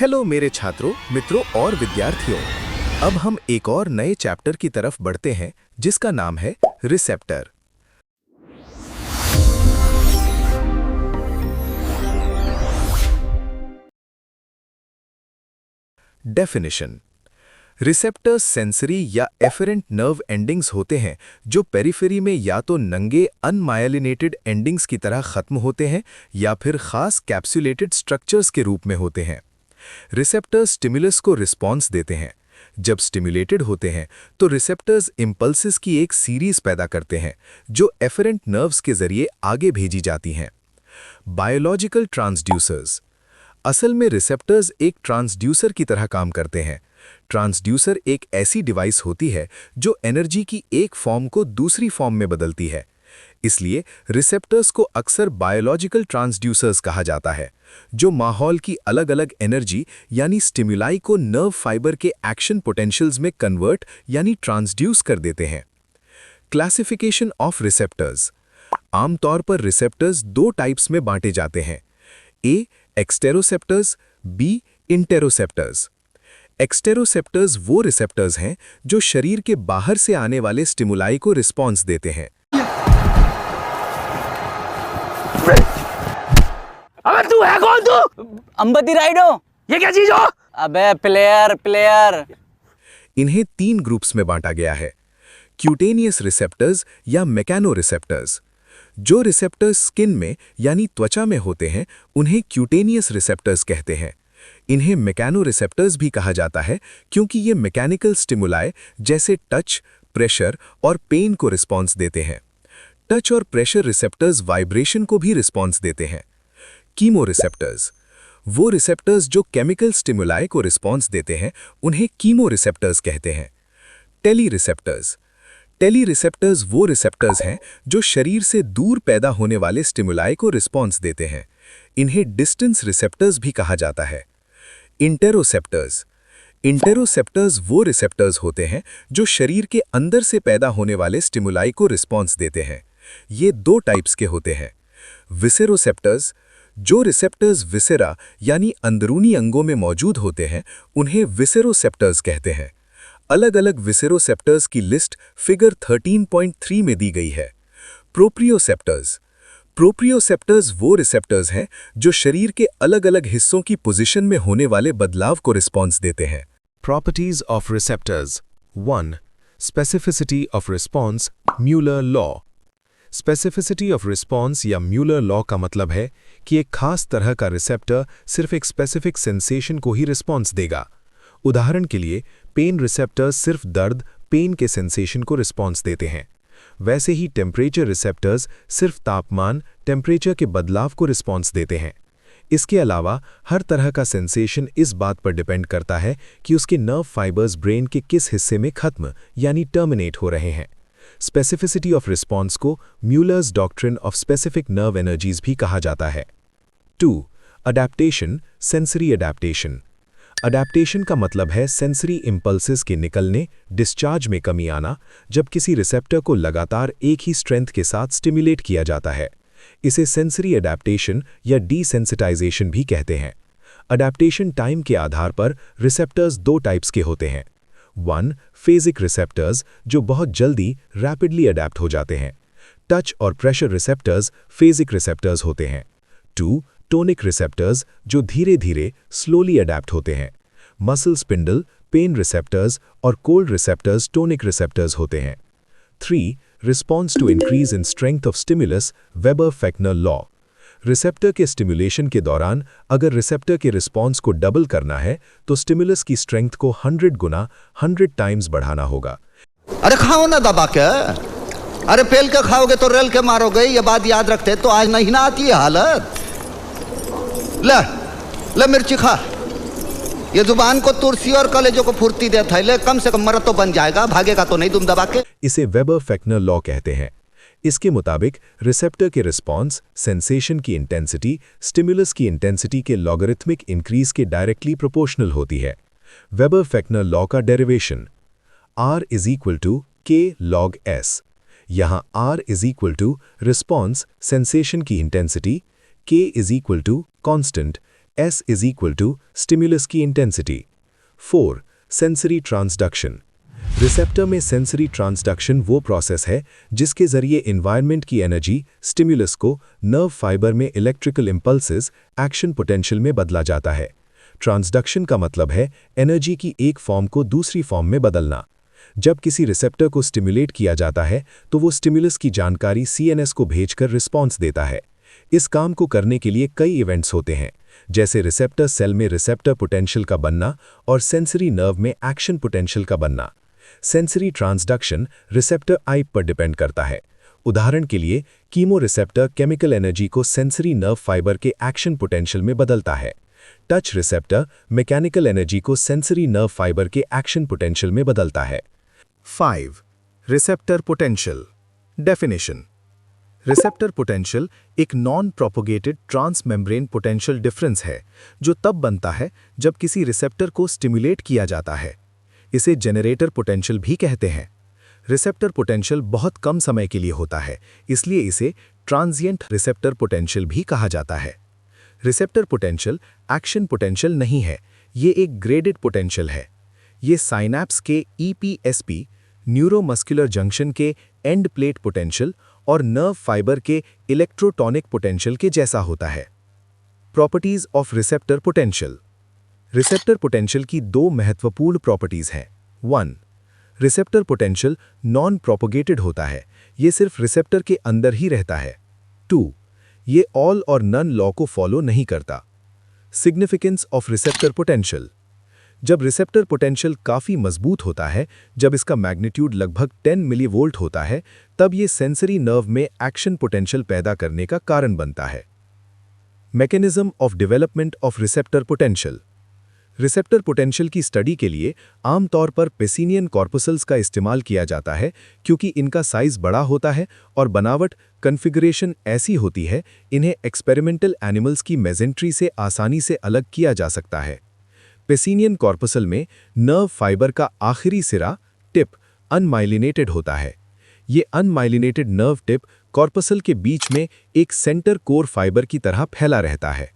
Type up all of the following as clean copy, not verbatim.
Hello मेरे छात्रों, मित्रों और विद्यार्थियों। अब हम एक और नए चैप्टर की तरफ बढ़ते हैं जिसका नाम है रिसेप्टर। डेफिनेशन। रिसेप्टर्स सेंसरी या एफरेंट नर्व एंडिंग्स होते हैं जो पेरिफेरी में या तो नंगे अनमायलिनेटेड एंडिंग्स की तरह खत्म होते हैं या फिर खास कैप्सुलेटेड स्ट्रक्चर्स के रूप में होते हैं। रिसेप्टर्स स्टिमुलस को रिस्पॉन्स देते हैं। जब स्टिमुलेटेड होते हैं तो रिसेप्टर्स इंपल्सेस की एक सीरीज पैदा करते हैं जो एफरेंट नर्व्स के जरिए आगे भेजी जाती हैं। Biological transducers. असल में रिसेप्टर्स एक ट्रांसड्यूसर की तरह काम करते हैं। ट्रांसड्यूसर एक ऐसी डिवाइस होती है जो एनर्जी की एक फॉर्म को दूसरी फॉर्म में बदलती है। इसलिए रिसेप्टर्स को अक्सर बायोलॉजिकल ट्रांसड्यूसर्स कहा जाता है, जो माहौल की अलग-अलग एनर्जी यानी स्टिमुलाई को नर्व फाइबर के एक्शन पोटेंशियल्स में कन्वर्ट यानी ट्रांसड्यूस कर देते हैं। Classification of receptors. आमतौर पर रिसेप्टर्स दो टाइप्स में बांटे जाते हैं, ए एक्सटेरोसेप्टर्स, बी इंटेरोसेप्टर्स। एक्सटेरोसेप्टर्स वो रिसेप्टर्स हैं जो शरीर के बाहर से आने वाले स्टिमुलाई को रिस्पॉन्स देते हैं। अबे तू है कौन तू? अंबती राइडो। ये क्या चीज हो? अबे प्लेयर। इन्हें तीन ग्रुप्स में बांटा गया है, क्यूटेनियस रिसेप्टर्स या मैकेनो रिसेप्टर्स। जो रिसेप्टर्स स्किन में यानी त्वचा में होते हैं उन्हें क्यूटेनियस रिसेप्टर्स कहते हैं। इन्हें मैकेनो रिसेप्टर्स भी कहा जाता है क्योंकि ये मैकेनिकल स्टिमुलाई जैसे टच, प्रेशर और पेन को रिस्पॉन्स देते हैं। टच और प्रेशर रिसेप्टर्स वाइब्रेशन को भी रिस्पॉन्स देते हैं। Chemo receptors. वो रिसेप्टर्स जो केमिकल स्टिमुलाई को रिस्पॉन्स देते हैं उन्हें कीमो रिसेप्टर्स कहते हैं। Tele receptors. टेली रिसेप्टर्स वो रिसेप्टर्स हैं जो शरीर से दूर पैदा होने वाले स्टिमुलाई को रिस्पॉन्स देते हैं। इन्हें डिस्टेंस रिसेप्टर्स भी कहा जाता है। इंटेरोसेप्टर्स। इंटेरोसेप्टर्स वो रिसेप्टर्स होते हैं जो शरीर के अंदर से पैदा होने वाले स्टिमुलाई को रिस्पॉन्स देते हैं। ये दो टाइप्स के होते हैं। विसेरोसेप्टर्स। जो रिसेप्टर्स विसेरा यानी अंदरूनी अंगों में मौजूद होते हैं उन्हें विसेरोसेप्टर्स कहते हैं। अलग-अलग विसेरोसेप्टर्स की लिस्ट फिगर 13.3 में दी गई है। प्रोप्रियोसेप्टर्स। प्रोप्रियोसेप्टर्स वो रिसेप्टर्स हैं जो शरीर के अलग-अलग हिस्सों की पोजीशन में होने वाले बदलाव को रिस्पॉन्स देते हैं। Properties of receptors. 1. Specificity of response, Muller law. Specificity of response या म्यूलर लॉ का मतलब है कि एक खास तरह का रिसेप्टर सिर्फ एक स्पेसिफिक सेंसेशन को ही रिस्पॉन्स देगा। उदाहरण के लिए पेन रिसेप्टर्स सिर्फ दर्द, पेन के सेंसेशन को रिस्पॉन्स देते हैं। वैसे ही टेम्परेचर रिसेप्टर्स सिर्फ तापमान, टेम्परेचर के बदलाव को रिस्पॉन्स देते हैं। इसके अलावा हर तरह का सेंसेशन इस बात पर डिपेंड करता है कि उसके नर्व फाइबर्स ब्रेन के किस हिस्से में खत्म यानी टर्मिनेट हो रहे हैं। स्पेसिफिसिटी ऑफ रिस्पॉन्स को Muller's doctrine of specific nerve energies भी कहा जाता है। 2. Adaptation, sensory adaptation. अडैप्टेशन का मतलब है सेंसरी इंपल्सेस के निकलने, डिस्चार्ज में कमी आना, जब किसी रिसेप्टर को लगातार एक ही स्ट्रेंथ के साथ स्टिमुलेट किया जाता है। इसे सेंसरी अडैप्टेशन या डीसेंसिटाइजेशन भी कहते हैं। अडैप्टेशन टाइम के आधार पर रिसेप्टर्स दो टाइप्स के होते हैं। 1. फेजिक रिसेप्टर्स जो बहुत जल्दी रैपिडली अडैप्ट हो जाते हैं। टच और प्रेशर रिसेप्टर्स फेजिक रिसेप्टर्स होते हैं। 2. टोनिक रिसेप्टर्स जो धीरे-धीरे स्लोली अडैप्ट होते हैं। मसल स्पिंडल, पेन रिसेप्टर्स और कोल्ड रिसेप्टर्स टोनिक रिसेप्टर्स होते हैं। 3. Response to increase in strength of stimulus, Weber Fechner law. Receptor के स्टिमुलेशन के दौरान अगर रिसेप्टर के रिस्पॉन्स को डबल करना है तो स्टिमुलस की स्ट्रेंथ को 100 गुना 100 टाइम्स बढ़ाना होगा। अरे खाओ ना दबा के, अरे पेल के खाओगे तो रेल के मारोगे, ये बात याद रखते तो आज नहीं ना आती है हालत। ले मिर्ची खा, ये जुबान को तुरसी और कलेजों को फुर्ती देता है। ले कम से कम मरद तो बन जाएगा, भागेगा तो नहीं तुम दबा के। इसे वेबर-फेक्नर लॉ कहते हैं। इसके मुताबिक रिसेप्टर के रिस्पॉन्स सेंसेशन की इंटेंसिटी स्टिमुलस की इंटेंसिटी के लॉगरिथमिक इंक्रीज के डायरेक्टली प्रोपोर्शनल होती है। वेबर-फेक्नर लॉ का derivation R = K log S। यहाँ R = रिस्पॉन्स सेंसेशन की intensity, K = constant S is equal to stimulus की इंटेंसिटी। 4. Sensory transduction. रिसेप्टर में सेंसरी ट्रांसडक्शन वो प्रोसेस है जिसके जरिए एनवायरनमेंट की एनर्जी स्टिमुलस को नर्व फाइबर में इलेक्ट्रिकल इंपल्सेस एक्शन पोटेंशियल में बदला जाता है। ट्रांसडक्शन का मतलब है एनर्जी की एक फॉर्म को दूसरी फॉर्म में बदलना। जब किसी रिसेप्टर को स्टिमुलेट किया जाता है तो वो स्टिमुलस की जानकारी सीएनएस को भेजकर रिस्पॉन्स देता है। इस काम को करने के लिए कई इवेंट्स होते हैं, जैसे रिसेप्टर सेल में रिसेप्टर पोटेंशियल का बनना और सेंसरी नर्व में एक्शन पोटेंशियल का बनना। सेंसरी ट्रांसडक्शन रिसेप्टर आइप पर डिपेंड करता है। उदाहरण के लिए कीमो रिसेप्टर केमिकल एनर्जी को सेंसरी नर्व फाइबर के एक्शन पोटेंशियल में बदलता है। टच रिसेप्टर मैकेनिकल एनर्जी को सेंसरी नर्व फाइबर के एक्शन पोटेंशियल में बदलता है। 5. Receptor potential. Definition. Receptor potential एक non propagated transmembrane potential difference है जो तब बनता है जब किसी रिसेप्टर को स्टिमुलेट किया जाता है। इसे जनरेटर पोटेंशियल भी कहते हैं। रिसेप्टर पोटेंशियल बहुत कम समय के लिए होता है, इसलिए इसे ट्रांजिएंट रिसेप्टर पोटेंशियल भी कहा जाता है। रिसेप्टर पोटेंशियल एक्शन पोटेंशियल नहीं है, ये एक ग्रेडेड पोटेंशियल है। ये साइनैप्स के ईपीएसपी, न्यूरोमस्कुलर जंक्शन के एंड प्लेट पोटेंशियल और नर्व फाइबर के इलेक्ट्रोटॉनिक पोटेंशियल के जैसा होता है। Properties of receptor potential. Receptor potential की दो महत्वपूर्ण प्रॉपर्टीज हैं। 1. रिसेप्टर पोटेंशियल नॉन प्रोपोगेटेड होता है, ये सिर्फ रिसेप्टर के अंदर ही रहता है। 2. ये ऑल और नन लॉ को फॉलो नहीं करता। Significance of receptor potential. जब रिसेप्टर पोटेंशियल काफ़ी मजबूत होता है, जब इसका मैग्नीट्यूड लगभग 10 मिलीवोल्ट होता है, तब ये सेंसरी नर्व में एक्शन पोटेंशियल पैदा करने का कारण बनता है। Mechanism of development of receptor potential. Receptor potential की स्टडी के लिए आमतौर पर पेसिनियन कॉर्पसल्स का इस्तेमाल किया जाता है क्योंकि इनका साइज बड़ा होता है और बनावट कॉन्फ़िगरेशन ऐसी होती है इन्हें एक्सपेरिमेंटल एनिमल्स की मेजेंट्री से आसानी से अलग किया जा सकता है। पेसिनियन कॉर्पसल में नर्व फाइबर का आखिरी सिरा टिप अनमाइलिनेटेड होता है। ये अनमाइलिनेटेड नर्व टिप कॉर्पसल के बीच में एक सेंटर कोर फाइबर की तरह फैला रहता है।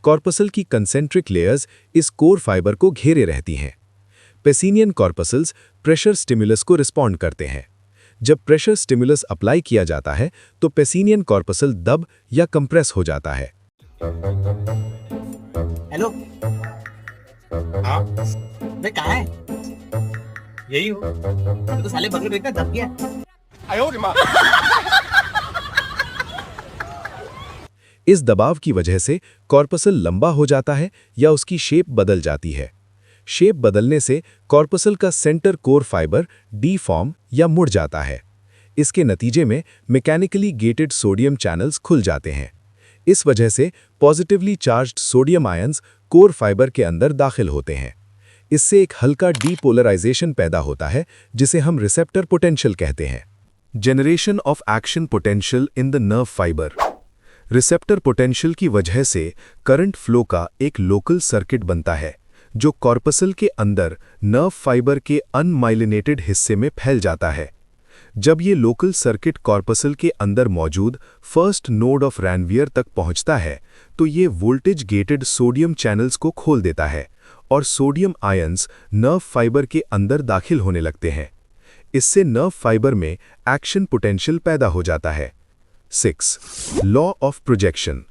कॉर्पसल की कंसेंट्रिक लेयर्स इस कोर फाइबर को घेरे रहती हैं। पेसिनियन कॉर्पसल्स प्रेशर स्टिमुलस को रिस्पॉन्ड करते हैं। जब प्रेशर स्टिमुलस अप्लाई किया जाता है तो पेसिनियन कॉर्पसल दब या कंप्रेस हो जाता है। हेलो। हाँ मैं कहाँ है? यही हूँ। तो साले बर्गर देखना दब गया। इस दबाव की वजह से कॉर्पसल लंबा हो जाता है या उसकी शेप बदल जाती है। शेप बदलने से कॉर्पसल का सेंटर कोर फाइबर डीफॉर्म या मुड़ जाता है। इसके नतीजे में मैकेनिकली गेटेड सोडियम चैनल्स खुल जाते हैं। इस वजह से positively charged sodium ions core fibre के अंदर दाखिल होते हैं। इससे एक हल्का डीपोलराइजेशन पैदा होता है जिसे हम रिसेप्टर पोटेंशियल कहते हैं। Generation of action potential in the nerve fibre. Receptor potential की वजह से करंट फ्लो का एक लोकल सर्किट बनता है जो कॉर्पसल के अंदर नर्व फाइबर के अनमाइलिनेटेड हिस्से में फैल जाता है। जब ये लोकल सर्किट कॉर्पसल के अंदर मौजूद फर्स्ट नोड ऑफ रैनवियर तक पहुंचता है तो ये वोल्टेज गेटेड सोडियम चैनल्स को खोल देता है और सोडियम आयंस नर्व फाइबर के अंदर दाखिल होने लगते हैं। इससे नर्व फाइबर में एक्शन पोटेंशियल पैदा हो जाता है। 6. Law of projection.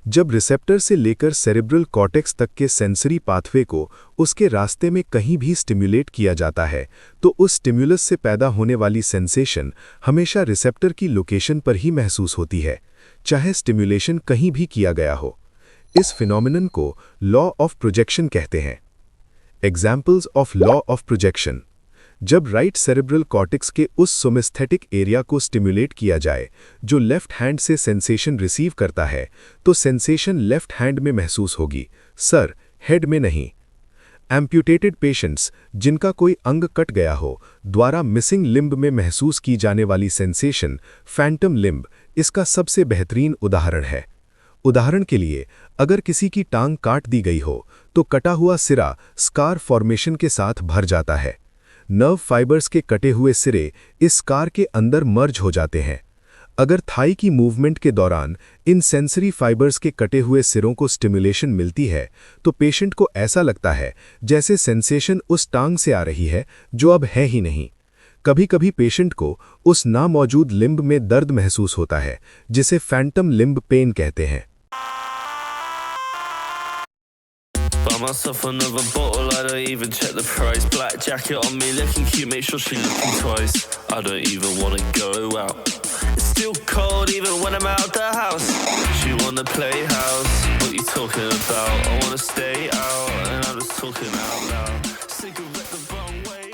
जब रिसेप्टर से लेकर सेरेब्रल कॉर्टेक्स तक के सेंसरी पाथवे को उसके रास्ते में कहीं भी स्टिमुलेट किया जाता है तो उस स्टिमुलस से पैदा होने वाली सेंसेशन हमेशा रिसेप्टर की लोकेशन पर ही महसूस होती है, चाहे स्टिमुलेशन कहीं भी किया गया हो। इस फिनोमिनन को लॉ ऑफ प्रोजेक्शन कहते हैं। Examples of law of projection. जब राइट सेरेब्रल कॉर्टेक्स के उस सोमेस्थेटिक एरिया को स्टिमुलेट किया जाए जो लेफ्ट हैंड से सेंसेशन रिसीव करता है तो सेंसेशन लेफ्ट हैंड में महसूस होगी, सर हेड में नहीं। एम्प्यूटेटेड पेशेंट्स जिनका कोई अंग कट गया हो द्वारा मिसिंग लिम्ब में महसूस की जाने वाली सेंसेशन फैंटम लिम्ब इसका सबसे बेहतरीन उदाहरण है। उदाहरण के लिए अगर किसी की टांग काट दी गई हो तो कटा हुआ सिरा स्कार फॉर्मेशन के साथ भर जाता है। नर्व फाइबर्स के कटे हुए सिरे इस स्कार के अंदर मर्ज हो जाते हैं। अगर थाई की मूवमेंट के दौरान इन सेंसरी फाइबर्स के कटे हुए सिरों को स्टिमुलेशन मिलती है तो पेशेंट को ऐसा लगता है जैसे सेंसेशन उस टांग से आ रही है जो अब है ही नहीं। कभी-कभी पेशेंट को उस नामौजूद लिम्ब में दर्द महसूस होता है जिसे फैंटम लिम्ब पेन कहते हैं। Buy myself another bottle, I don't even check the price. Black jacket on me, looking cute, make sure she looking twice. I don't even wanna go out. It's still cold even when I'm out the house. She wanna play house, what you talking about? I wanna stay out, and I'm just talking out loud. Cigarette the wrong way.